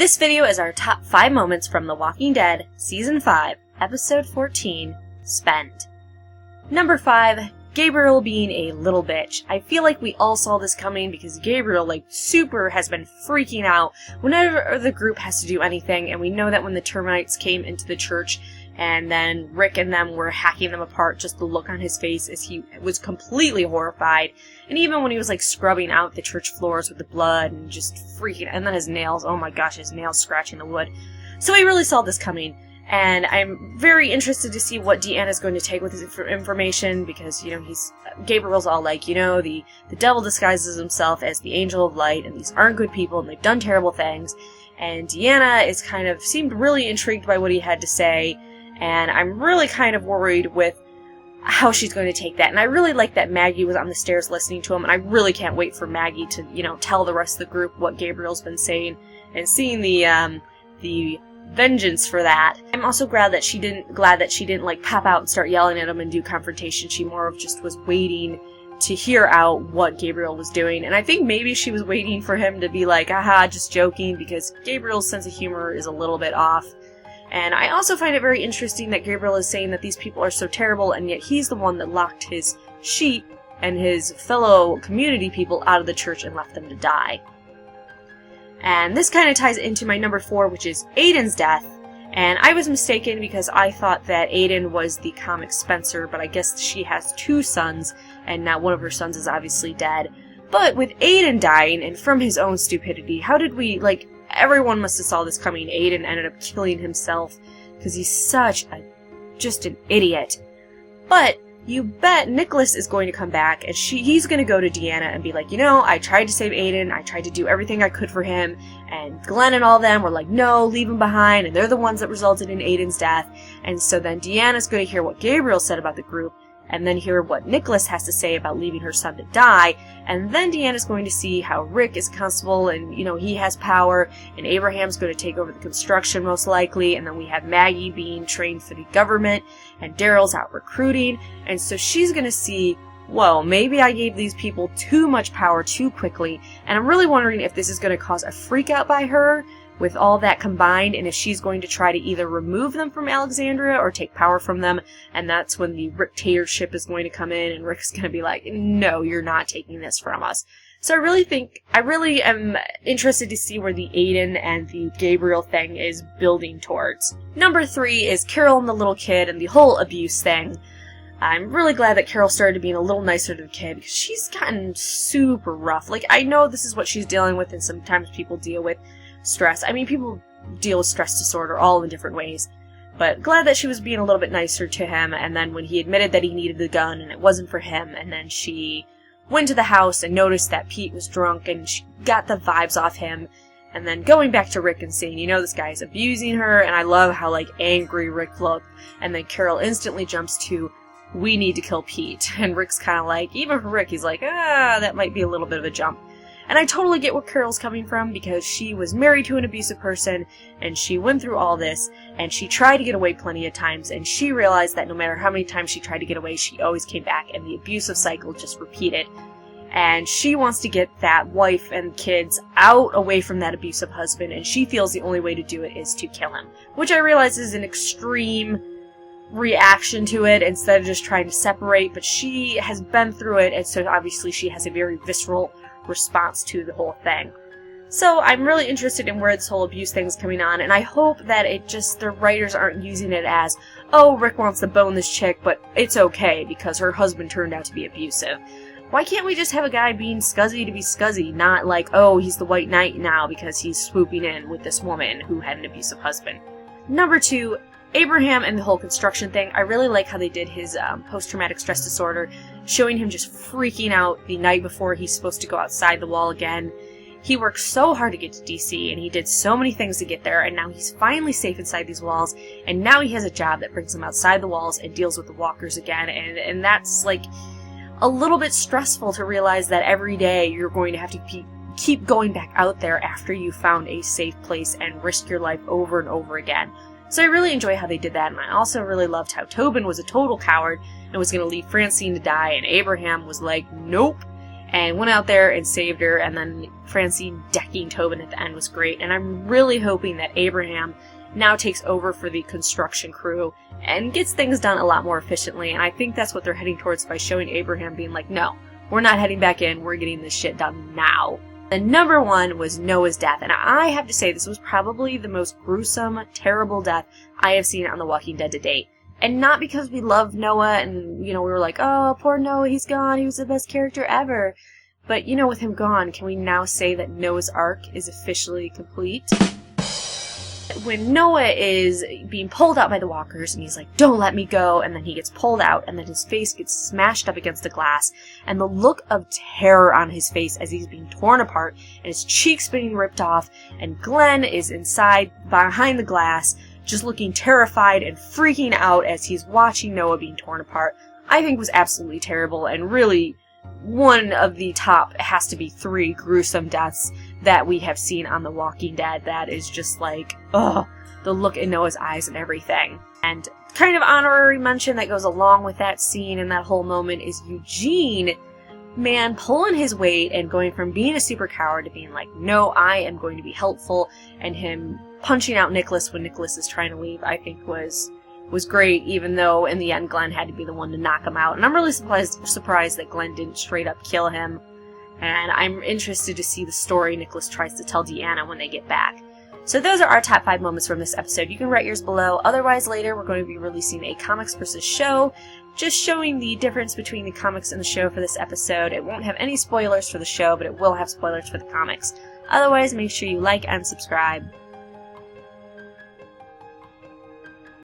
This video is our top 5 moments from The Walking Dead, Season 5, Episode 14, Spend. Number 5, Gabriel being a little bitch. I feel like we all saw this coming because Gabriel, super has been freaking out whenever the group has to do anything, and we know that when the termites came into the church and then Rick and them were hacking them apart, just the look on his face as he was completely horrified. And even when he was scrubbing out the church floors with the blood and just freaking, and then his nails, oh my gosh, his nails scratching the wood. So he really saw this coming. And I'm very interested to see what Deanna's going to take with his information, because, Gabriel's all the devil disguises himself as the angel of light, and these aren't good people, and they've done terrible things. And Deanna is seemed really intrigued by what he had to say, and I'm really kind of worried with how she's going to take that. And I really like that Maggie was on the stairs listening to him, and I really can't wait for Maggie to, tell the rest of the group what Gabriel's been saying, and seeing the vengeance for that. I'm also glad that she didn't pop out and start yelling at him and do confrontation. She more of just was waiting to hear out what Gabriel was doing. And I think maybe she was waiting for him to be like, aha, just joking, because Gabriel's sense of humor is a little bit off. And I also find it very interesting that Gabriel is saying that these people are so terrible, and yet he's the one that locked his sheep and his fellow community people out of the church and left them to die. And this kind of ties into my number 4, which is Aiden's death. And I was mistaken because I thought that Aiden was the comic Spencer, but I guess she has 2 sons, and now one of her sons is obviously dead. But with Aiden dying, and from his own stupidity, how did we, everyone must have saw this coming. Aiden ended up killing himself because he's just an idiot. But you bet Nicholas is going to come back, and he's going to go to Deanna and be like, I tried to save Aiden, I tried to do everything I could for him, and Glenn and all them were like, no, leave him behind, and they're the ones that resulted in Aiden's death. And so then Deanna's going to hear what Gabriel said about the group, and then hear what Nicholas has to say about leaving her son to die, and then Deanna's going to see how Rick is constable, and, he has power, and Abraham's going to take over the construction most likely, and then we have Maggie being trained for the government, and Daryl's out recruiting, and so she's going to see, whoa, maybe I gave these people too much power too quickly, and I'm really wondering if this is going to cause a freak out by her, with all that combined, and if she's going to try to either remove them from Alexandria or take power from them, and that's when the Rick-tatorship is going to come in, and Rick's going to be like, no, you're not taking this from us. So I really am interested to see where the Aiden and the Gabriel thing is building towards. Number 3 is Carol and the little kid and the whole abuse thing. I'm really glad that Carol started being a little nicer to the kid, because she's gotten super rough. I know this is what she's dealing with, and sometimes people deal with stress. I mean, people deal with stress disorder all in different ways. But glad that she was being a little bit nicer to him, and then when he admitted that he needed the gun and it wasn't for him, and then she went to the house and noticed that Pete was drunk and she got the vibes off him, and then going back to Rick and saying, this guy is abusing her, and I love how, angry Rick looked, and then Carol instantly jumps to, we need to kill Pete, and Rick's kind of even for Rick, he's that might be a little bit of a jump. And I totally get where Carol's coming from, because she was married to an abusive person, and she went through all this, and she tried to get away plenty of times, and she realized that no matter how many times she tried to get away, she always came back, and the abusive cycle just repeated. And she wants to get that wife and kids away from that abusive husband, and she feels the only way to do it is to kill him. Which I realize is an extreme reaction to it, instead of just trying to separate, but she has been through it, and so obviously she has a very visceral response to the whole thing. So I'm really interested in where this whole abuse thing's coming on, and I hope that the writers aren't using it as, oh, Rick wants to bone this chick, but it's okay because her husband turned out to be abusive. Why can't we just have a guy being scuzzy to be scuzzy, not oh, he's the white knight now because he's swooping in with this woman who had an abusive husband. Number 2, Abraham and the whole construction thing. I really like how they did his post-traumatic stress disorder, showing him just freaking out the night before he's supposed to go outside the wall again. He worked so hard to get to DC, and he did so many things to get there, and now he's finally safe inside these walls, and now he has a job that brings him outside the walls and deals with the walkers again, and that's, a little bit stressful to realize that every day you're going to have to keep going back out there after you found a safe place and risk your life over and over again. So I really enjoy how they did that, and I also really loved how Tobin was a total coward and was going to leave Francine to die, and Abraham was like, nope. and went out there and saved her, and then Francine decking Tobin at the end was great, and I'm really hoping that Abraham now takes over for the construction crew and gets things done a lot more efficiently, and I think that's what they're heading towards by showing Abraham being like, no, we're not heading back in, we're getting this shit done now. And number 1 was Noah's death, and I have to say this was probably the most gruesome, terrible death I have seen on The Walking Dead to date. And not because we love Noah and, we were like, oh, poor Noah, he's gone, he was the best character ever. But, with him gone, can we now say that Noah's Ark is officially complete? When Noah is being pulled out by the walkers, and he's like, don't let me go, and then he gets pulled out, and then his face gets smashed up against the glass, and the look of terror on his face as he's being torn apart, and his cheeks being ripped off, and Glenn is inside, behind the glass, just looking terrified and freaking out as he's watching Noah being torn apart, I think was absolutely terrible, and really one of the top, has to be 3 gruesome deaths that we have seen on The Walking Dead. That is just like, ugh, the look in Noah's eyes and everything. And kind of honorary mention that goes along with that scene and that whole moment is Eugene, man, pulling his weight and going from being a super coward to being like, no, I am going to be helpful, and him punching out Nicholas when Nicholas is trying to leave, I think was great, even though in the end Glenn had to be the one to knock him out. And I'm really surprised that Glenn didn't straight up kill him. And I'm interested to see the story Nicholas tries to tell Deanna when they get back. So those are our top 5 moments from this episode. You can write yours below. Otherwise, later we're going to be releasing a comics versus show, just showing the difference between the comics and the show for this episode. It won't have any spoilers for the show, but it will have spoilers for the comics. Otherwise, make sure you like and subscribe.